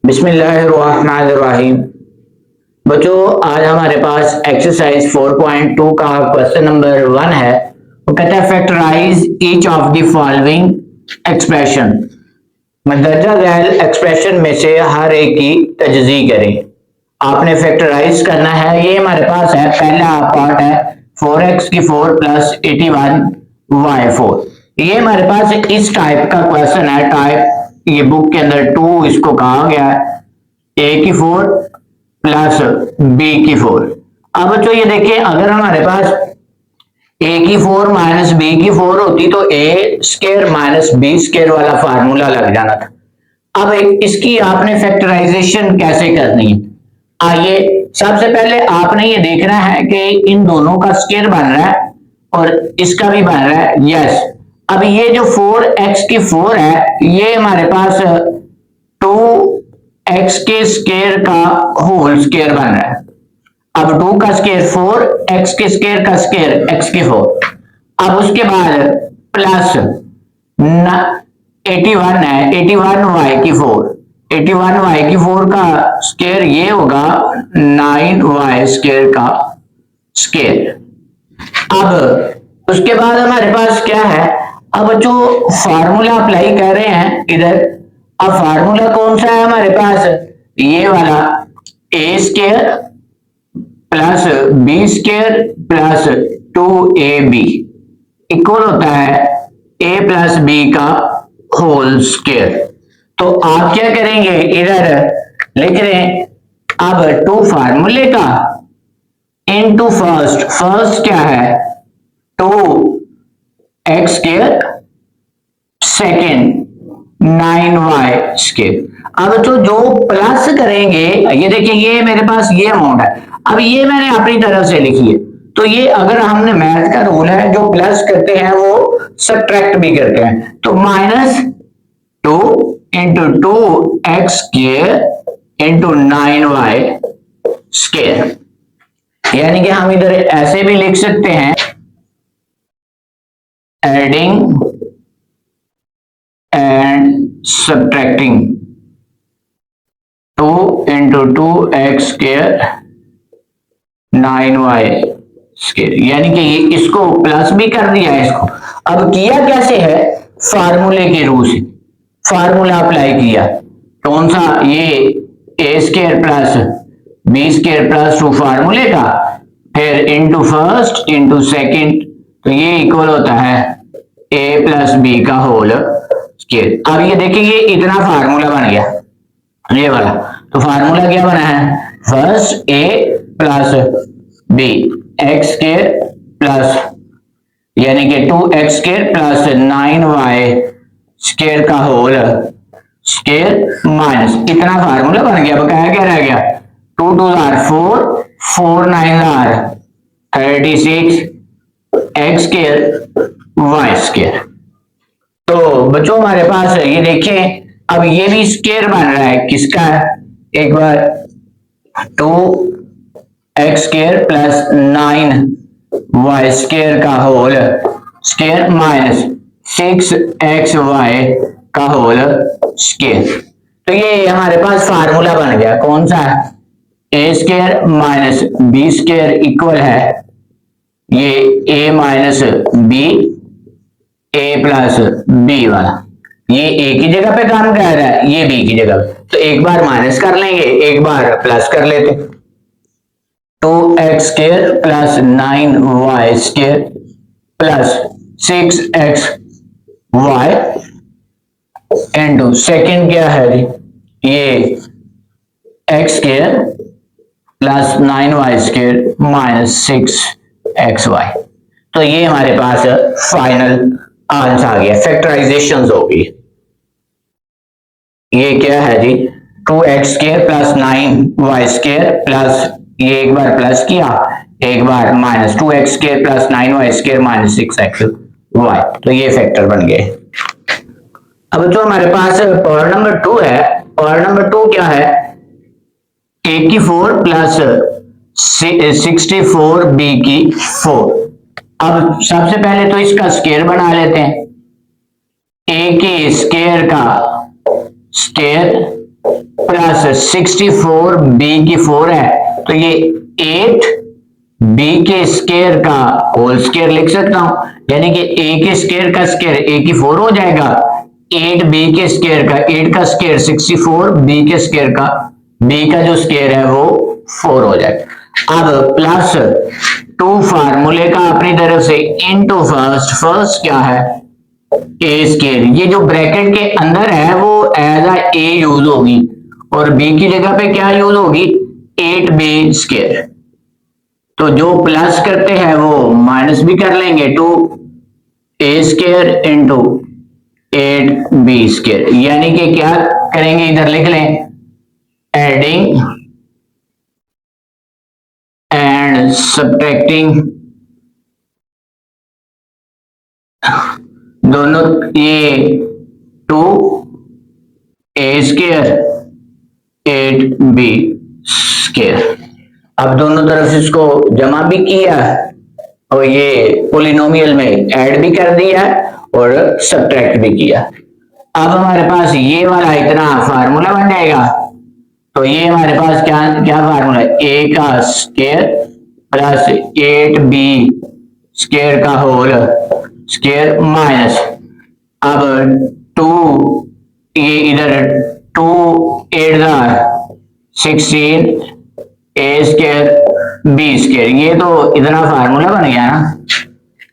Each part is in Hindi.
बिस्मिल्लाहिर्रहमानिर्रहीम। बच्चों, आज हमारे पास एक्सरसाइज 4.2 का क्वेश्चन नंबर 1 है। वो कहता है factorize each of the following expression. मंदरजा झैल एक्सप्रेशन में से हर एक की तजज़ी करें। आपने फैक्टराइज करना है। ये हमारे पास है, पहला पार्ट है 4x की 4 प्लस 81y4। ये हमारे पास इस टाइप का क्वेश्चन है। टाइप ये बुक के अंदर 2 इसको कहा गया है, a की 4 प्लस b की 4। अब बच्चों ये देखिए, अगर हमारे पास a की 4 माइनस b की 4 होती तो a square minus b square वाला फार्मूला लग जाना था। अब इसकी आपने फैक्टराइजेशन कैसे करनी है? आइए, सबसे पहले आपने ये देखना है कि इन दोनों का स्क्वायर बन रहा है और इसका भी बन रहा है। यस। अब ये जो 4x की 4 है, ये हमारे पास 2x के स्क्वायर का होल स्क्वायर बन रहा है। अब 2 का स्क्वायर 4, x के स्क्वायर का स्क्वायर x की 4। अब उसके बाद प्लस 81 है, 81y की 4। 81y की 4 का स्क्वायर ये होगा 9y स्क्वायर का स्क्वायर। अब उसके बाद हमारे पास क्या है? अब जो फार्मूला अप्लाई कर रहे हैं इधर, अब फार्मूला कौन सा है हमारे पास? ये वाला a square plus b square plus 2ab equal होता है a प्लस b का होल स्क्वायर। तो आप क्या करेंगे, इधर लिख रहे हैं अब 2 फार्मूले का इनटू फर्स्ट क्या है 2x square, second 9y square. अब तो जो प्लस करेंगे, ये देखिए ये मेरे पास ये अमाउंट है। अब ये मैंने अपनी तरफ से लिखी है, तो ये अगर हमने मैथ का रूल है, जो प्लस करते हैं वो सब्ट्रैक्ट भी करते हैं। तो minus 2 into 2x square into 9y square. यानी कि हम इधर ऐसे भी लिख सकते हैं, adding and subtracting 2 into 2x square 9y square. यानी कि इसको प्लस भी कर दिया है इसको। अब किया कैसे है? फार्मूले के रूल से फार्मूला अप्लाई किया। कौन सा? ये a square plus b square plus 2 फार्मूले का, फिर इंटू फर्स्ट इंटू सेकेंड, तो ये इक्वल होता है a प्लस b का होल स्क्वायर। अब ये देखिए ये इतना फार्मूला बन गया, ये वाला। तो फार्मूला क्या बना है? First a plus b x square plus यानी कि 2x square plus 9y square का होल स्क्वायर माइनस इतना फार्मूला बन गया। बकाया क्या रह गया? 2 2 are 4, 4 9 are 36 x square y square. तो बच्चों हमारे पास ये देखें, अब ये भी स्क्वायर बन रहा है किसका? एक बार 2x square plus 9y square का होल स्क्वायर माइनस 6xy का होल स्क्वायर। तो ये हमारे पास फार्मूला बन गया। कौन सा? a square minus b square equal है ये a माइनस b a प्लस b वाला। ये a की जगह पे काम कर रहा है, ये b की जगह पे, तो एक बार माइनस कर लेंगे, एक बार प्लस कर लेते। 2x square plus 9y square plus 6xy into second क्या है जी? ये x square plus 9y square minus 6xy। तो ये हमारे पास फाइनल आंसर आ गया, फैक्टराइजेशन हो गई। ये क्या है जी? 2x square plus 9y square plus ये एक बार प्लस किया, एक बार minus 2x square plus 9y square minus 6xy। तो ये फैक्टर बन गए। अब जो हमारे पास पावर नंबर 2 है, पावर नंबर 2 क्या है? a की 4 प्लस 64b की 4। अब सबसे पहले तो इसका स्क्वायर बना लेते हैं। a के स्क्वायर का स्क्वायर प्लस 64 बी की 4 है, तो ये 8 बी के स्केयर का होल स्केयर लिख सकता हूं, यानी कि ए के स्केयर का स्केयर ए की 4 हो जाएगा, 8 बी के स्केयर का 8 का स्केयर 64, बी के स्केयर का बी का जो स्केयर है वो 4 हो जाएगा। अब प्लस 2 फार्मूले का अपनी तरफ से इनटू फर्स्ट क्या है ए स्केयर, ये जो ब्रैकेट के अंदर है वो एज ए यूज होगी और बी की जगह पे क्या यूज होगी 8 बी स्केयर, तो जो प्लस करते हैं वो माइनस भी कर लेंगे, 2 ए स्केयर इंटू 8 बी स्केयर, यानी कि क्या करेंगे इधर लिख लें एडिंग एंड सब्ट्रैक्टिंग, दोनों ये 2 ए स्केयर 8 बी स्केयर, अब दोनों तरफ से इसको जमा भी किया और ये पोलिनोमियल में ऐड भी कर दिया और सब्ट्रैक्ट भी किया। अब हमारे पास ये वाला इतना फार्मूला बन जाएगा, तो ये हमारे पास क्या क्या फार्मूला है, ए का स्केयर प्लस 8 बी स्केयर का होल स्केयर माइनस, अब 2 ये इधर 2 8 16 ए स्केयर बी स्केयर, ये तो इतना फार्मूला बन गया ना,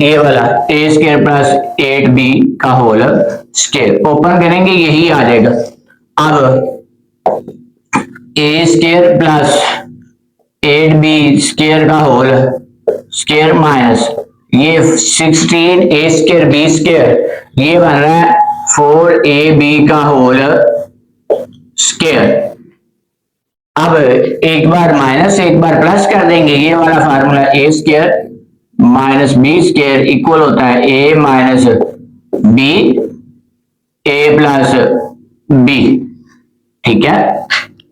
ये वाला ए स्केयर प्लस 8 बी का होल स्केयर, ओपन करेंगे यही आ जाएगा। अब ए स्केयर प्लस 8 बी स्केयर का होल स्केयर माइनस ये 16 ए स्केयर बी स्केयर, ये बन रहा है 4 ए बी का होल स्केयर। अब एक बार माइनस एक बार प्लस कर देंगे, ये वाला formula a square minus b square equal होता है a minus b a plus b, ठीक है।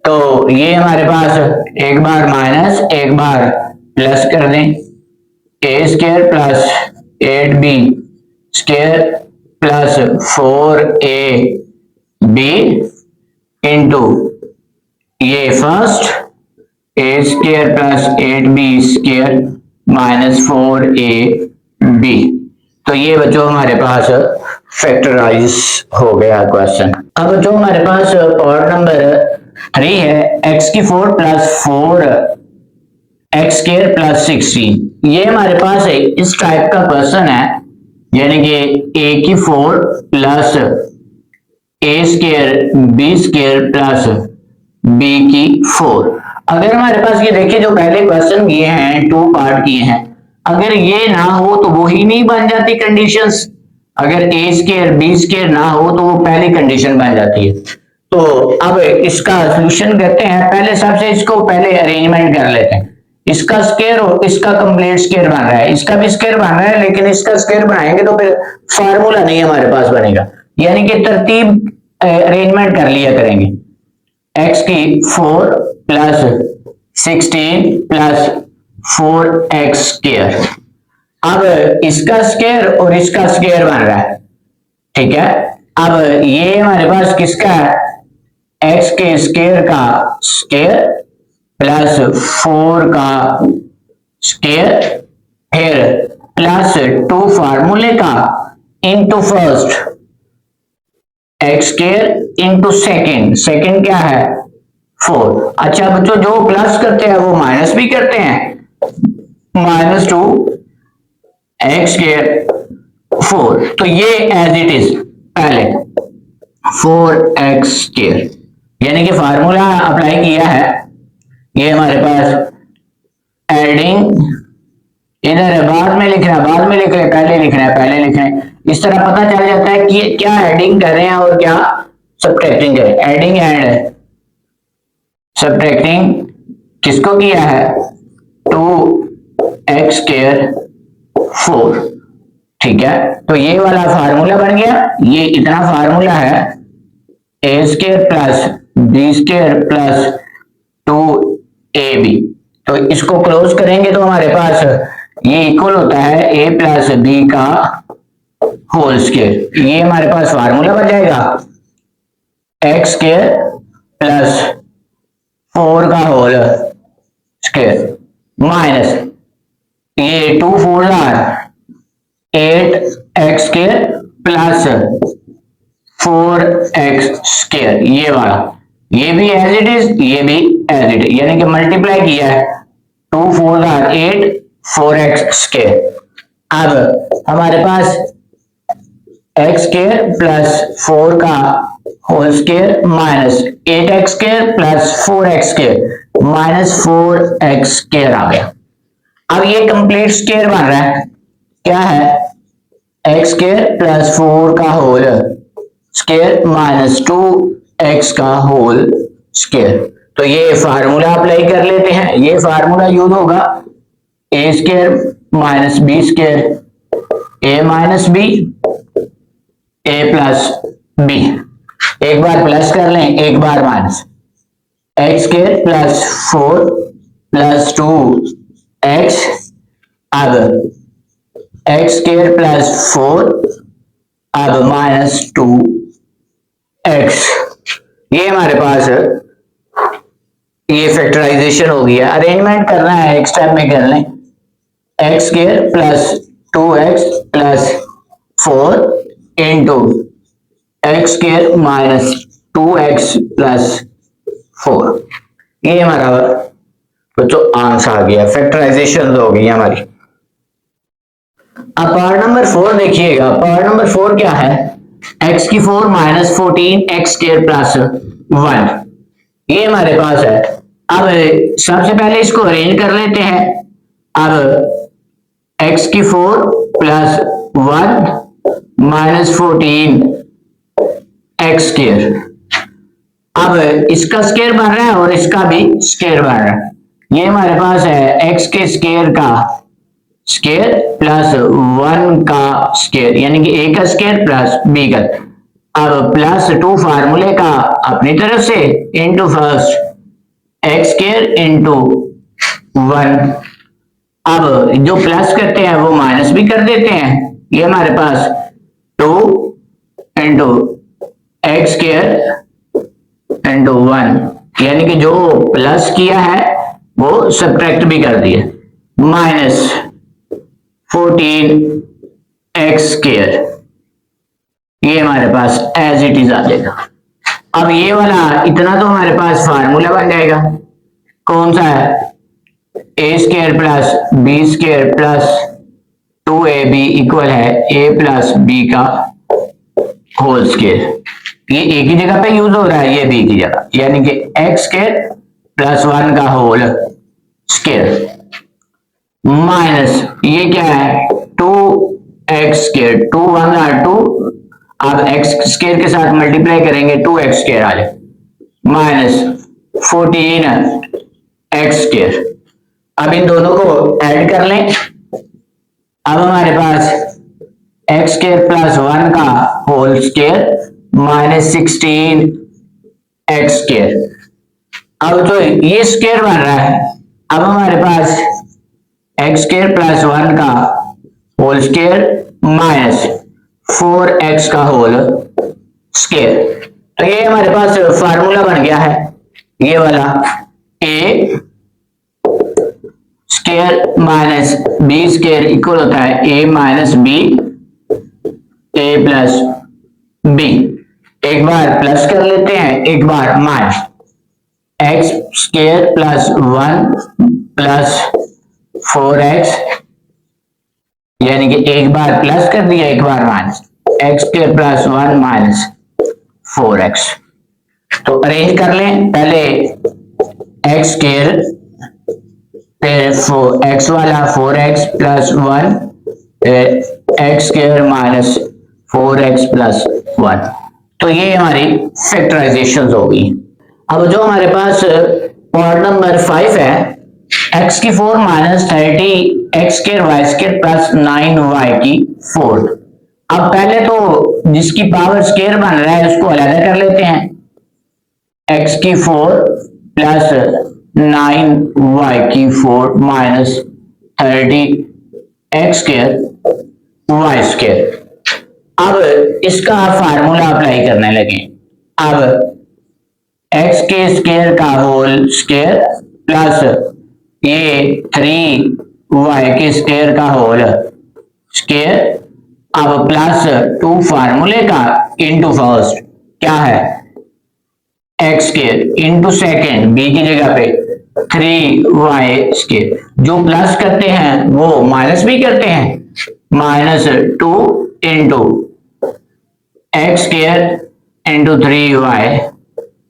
तो ये हमारे पास एक बार माइनस एक बार प्लस कर दें, a square plus 8 b square plus 4 a b into ये first a square plus 8 b square minus 4 a b, तो ये बच्चों हमारे पास फैक्टराइज हो गया क्वेश्चन। अब जो हमारे पास पार्ट नंबर 3 है x की 4 प्लस 4 एक्स स्केयर प्लस 16, ये हमारे पास है इस टाइप का क्वेश्चन है, यानी कि a की 4 plus a square b square plus b की 4। अगर हमारे पास ये देखिए जो पहले क्वेश्चन किए हैं 2 पार्ट किए हैं, अगर ये ना हो तो वो ही नहीं बन जाती कंडीशंस, अगर ए स्केयर बी स्केयर ना हो तो वो पहली कंडीशन बन जाती है। तो अब इसका सॉल्यूशन करते हैं, पहले सबसे इसको पहले अरेंजमेंट कर लेते हैं, इसका स्केयर और इसका कंप्लीट स्केयर बन रहा है, इसका भी स्केयर बन रहा है, लेकिन इसका स्केयर बनाएंगे तो फिर फार्मूला नहीं हमारे पास बनेगा, यानी कि तरतीब अरेंजमेंट कर लिया करेंगे। x की 4 प्लस 16 प्लस 4x स्केयर, अब इसका स्केयर और इसका स्केयर बन रहा है, ठीक है। अब ये हमारे पास किसका है, x के स्केयर का स्केयर प्लस 4 का स्केयर फिर प्लस 2 फार्मूले का into first x square into second, second क्या है 4। अच्छा बच्चों जो प्लस करते हैं वो माइनस भी करते हैं, माइनस 2 एक्स स्केयर 4, तो ये एज इट इज पहले 4x स्केयर, यानी कि फार्मूला अप्लाई किया है, ये हमारे पास एडिंग इधर बाद में लिख रहा है, बाद में लिख रहे पहले लिख रहा है, पहले लिख रहे हैं, इस तरह पता चल जाता है कि क्या एडिंग कर रहे हैं और क्या सब्ट्रैक्टिंग कर रहे हैं। एडिंग एंड सब्ट्रैक्टिंग किसको किया है 2x स्केयर 4, ठीक है। तो ये वाला फार्मूला बन गया, ये इतना फार्मूला है a square plus b square plus 2ab, तो इसको क्लोज करेंगे तो हमारे पास ये इक्वल होता है ए प्लस बी का होल स्केयर, ये हमारे पास फार्मूला बन जाएगा एक्स स्केयर प्लस 4 का होल स्क्वायर माइनस ये 2 4 8x square plus 4x square, ये वाला, ये भी एज इट इज, ये भी एज इट इज, यानी कि मल्टीप्लाई किया है 2 4 8 4x स्क्वायर। अब हमारे पास एक्स स्क्वायर प्लस 4 का whole square minus 8x square plus 4x square minus 4x square आ गया। अब ये कंप्लीट स्क्वायर बन रहा है, क्या है, एक्स स्क्वायर प्लस 4 का होल स्क्वायर माइनस 2x का होल स्क्वायर। तो ये फार्मूला अप्लाई कर लेते हैं, ये फार्मूला यूज होगा a square minus b square a minus b a plus b, एक बार प्लस कर लें एक बार minus, x square plus 4 plus 2x, अब एक्स स्क्वायर प्लस 4 अब माइनस 2x, ये हमारे पास ये फैक्टराइजेशन हो गया। अरेंजमेंट करना है एक स्टेप में कर लें, x square plus 2x plus 4 into x square minus 2x plus 4, ये हमारा बच्चों आंसर आ गया, फैक्टराइजेशन हो गई हमारी। अब पार्ट नंबर 4 देखिएगा, पार्ट नंबर 4 क्या है, x की 4 माइनस 14 एक्स स्क्वायर प्लस 1, ये हमारे पास है। अब सबसे पहले इसको अरेंज कर लेते हैं। अब x की 4 प्लस 1 माइनस 14 एक्स स्क्वायर, अब इसका स्क्वायर बन रहा है और इसका भी स्क्वायर बन रहा है, ये हमारे पास है x के स्क्वायर का स्क्वायर प्लस 1 का स्क्वायर, यानी कि a का स्क्वायर प्लस b का, अब प्लस 2 फार्मूले का अपनी तरफ से into first x square into 1, अब जो प्लस करते हैं वो माइनस भी कर देते हैं, ये हमारे पास 2 इंटू एक्स स्क्वायर इंटू 1, यानी कि जो प्लस किया है वो सब्ट्रैक्ट भी कर दिया, माइनस 14 एक्स स्क्वायर, ये हमारे पास एज इट इज आ जाएगा। अब ये वाला इतना तो हमारे पास फार्मूला बन जाएगा, कौन सा है, a square plus b square plus 2ab equal है a प्लस बी का होल स्क्वायर, ये एक ही जगह पे यूज हो रहा है, ये बी की जगह, यानी कि एक्स स्क्वायर प्लस 1 का होल स्क्वायर माइनस ये क्या है 2x स्क्वायर, 2 1 2, अब x स्क्वायर के साथ मल्टीप्लाई करेंगे 2x स्क्वायर आ जाए माइनस 14x स्क्वायर। अब इन दोनों को ऐड कर लें, अब हमारे पास एक्स स्क्वायर प्लस 1 का whole square minus 16 x square, अब तो ये स्क्वायर बन रहा है, अब हमारे पास एक्स स्क्वायर प्लस 1 का होल स्क्वायर माइनस 4x का होल स्क्वायर, तो ये हमारे पास फार्मूला बन गया है, ये वाला a square minus b square equal होता है a माइनस b a प्लस b, एक बार प्लस कर लेते हैं एक बार minus, x square plus 1 plus 4x, यानी कि एक बार प्लस कर दिया एक बार minus, x square plus 1 minus 4x, तो अरेंज कर लें, पहले एक्स स्क्वायर फिर एक्स वाला 4x plus 1 x square minus 4x plus 1, तो ये हमारी फैक्टराइजेशन हो गई। अब जो हमारे पास पार्ट नंबर 5 है, x की 4 minus 30 x square y square plus 9y की 4, अब पहले तो जिसकी पावर स्क्वायर बन रहा है उसको अलग कर लेते हैं, x की 4 प्लस 9y की 4 minus 30 x square y square, अब इसका फार्मूला अप्लाई करने लगे, अब एक्स के स्क्वायर का होल स्क्वायर प्लस ये 3y के स्क्वायर का होल स्क्वायर, अब प्लस 2 फार्मूले का इंटू फर्स्ट क्या है x square into second b की जगह पे 3y स्क्वायर, जो प्लस करते हैं वो माइनस भी करते हैं, -2 into x square into 3y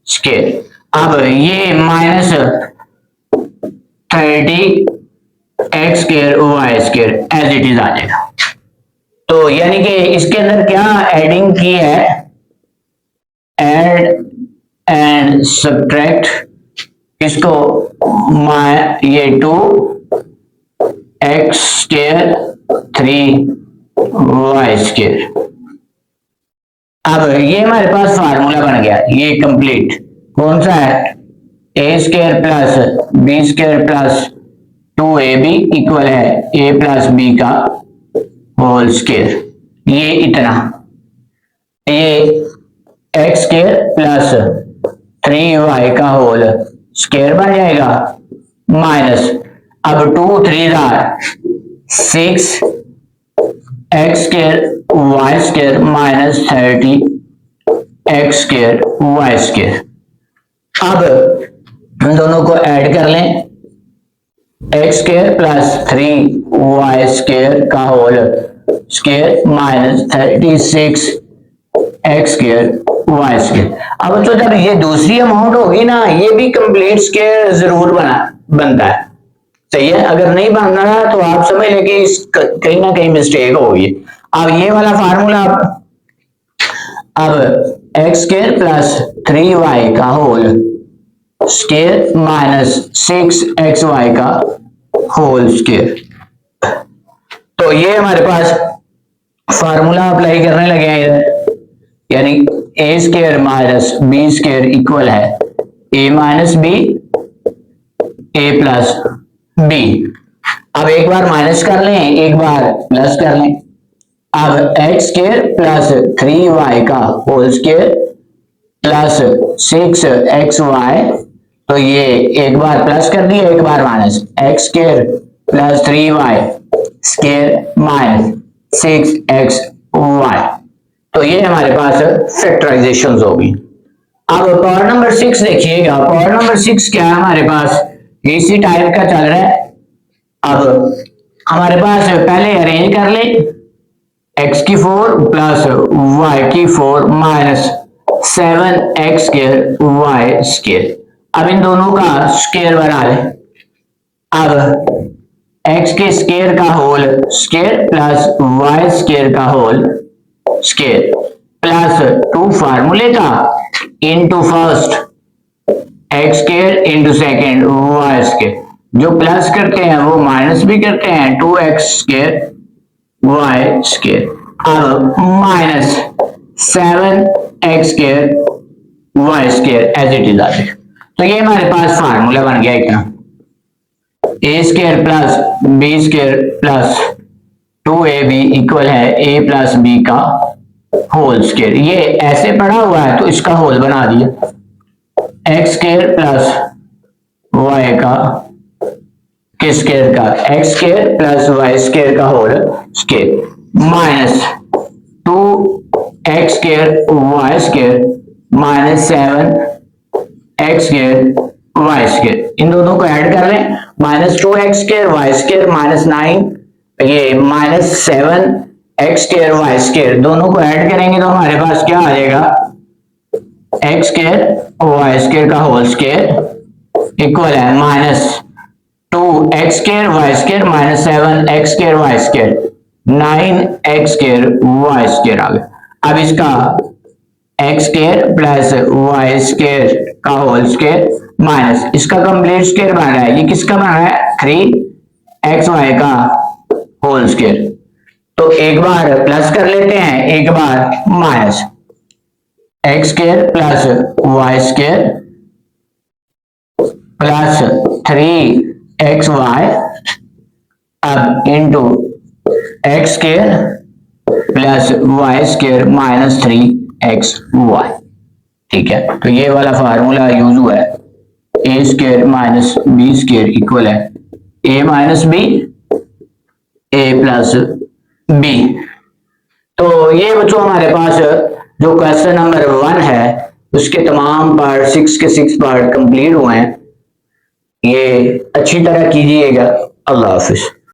square. अब ये -30 x square y square as it is आ जाएगा। तो यानी कि इसके अंदर क्या एडिंग की है, एड एंड सब्ट्रैक्ट इसको, ये 2 एक्स स्क्वायर 3y स्क्वायर। अब ये हमारे पास फार्मूला बन गया, ये कंप्लीट कौन सा है, a square plus b square plus 2ab equal है a प्लस बी का होल स्क्वायर। ये इतना, ये एक्स स्क्वायर प्लस 3y का होल स्क्वायर बन जाएगा, माइनस अब 2 3 6 x square y square minus 30 x square y square. अब इन दोनों को ऐड कर लें, x square plus 3y square का whole square minus 36 x square y square. अब तो जब ये दूसरी अमाउंट होगी ना, ये भी कंप्लीट स्क्वायर जरूर बनता है, सही है। अगर नहीं बन रहा तो आप समझ लें कि कहीं ना कहीं मिस्टेक होगी। अब ये वाला फार्मूला, अब एक्स स्क्वायर प्लस 3y का होल स्क्वायर माइनस 6xy का होल स्क्वायर। तो ये हमारे पास फार्मूला अप्लाई करने लगे हैं इधर, यानी a square minus b square equal है a minus b a plus b. अब एक बार माइनस कर लें, एक बार प्लस कर लें। अब एक्स स्क्वायर प्लस 3y का होल स्क्वायर प्लस 6xy, तो ये एक बार प्लस कर दिया एक बार minus, x square plus 3y square minus 6xy। तो ये हमारे पास फैक्टराइजेशन होगी। अब पावर नंबर 6 देखिएगा, पावर नंबर 6 क्या है हमारे पास, इसी टाइप का चल रहा है। अब हमारे पास पहले अरेंज कर ले, x की 4 प्लस y की 4 minus 7x square y square. अब इन दोनों का स्क्वायर बना ले। अब x के स्क्वायर का whole square plus y square का होल स्क्वायर प्लस 2 फार्मूले का into first x square into second y square. जो प्लस करते हैं वो माइनस भी करते हैं, 2x स्क्वायर वाई स्क्वायर। अब minus 7x square y square as it is आ जाएगा। तो ये हमारे पास फार्मूला बन गया इतना, a square plus b square plus 2ab equal है a प्लस बी का होल स्क्वायर। ये ऐसे पड़ा हुआ है तो इसका होल बना दिया, एक्स स्क्वायर प्लस वाई का के स्क्वायर का x square plus y square का whole square minus 2x square y square minus 7x square y square. इन दोनों को ऐड कर लें, minus 2x square y square minus 9, ये minus 7x square y square, दोनों को ऐड करेंगे तो हमारे पास क्या आ जाएगा, एक्स स्क्वायर वाई स्क्वायर का होल स्क्वायर इक्वल है minus 2x square y square minus 7x square y square 9x square y square आ गया। अब इसका x square plus y square का होल स्क्वायर माइनस इसका कंप्लीट स्क्वायर बन रहा है, ये किसका बन रहा है, 3xy का होल स्क्वायर। तो एक बार प्लस कर लेते हैं, एक बार minus, x square plus y square plus 3xy अब into x square plus y square minus 3xy। ठीक है, तो ये वाला फार्मूला यूज हुआ है, a square minus b square equal है a minus b a plus b. तो ये बच्चों हमारे पास जो क्वेश्चन नंबर 1 है उसके तमाम पार्ट 6 के 6 पार्ट कंप्लीट हुए हैं। ये अच्छी तरह कीजिएगा। अल्लाह हाफिज।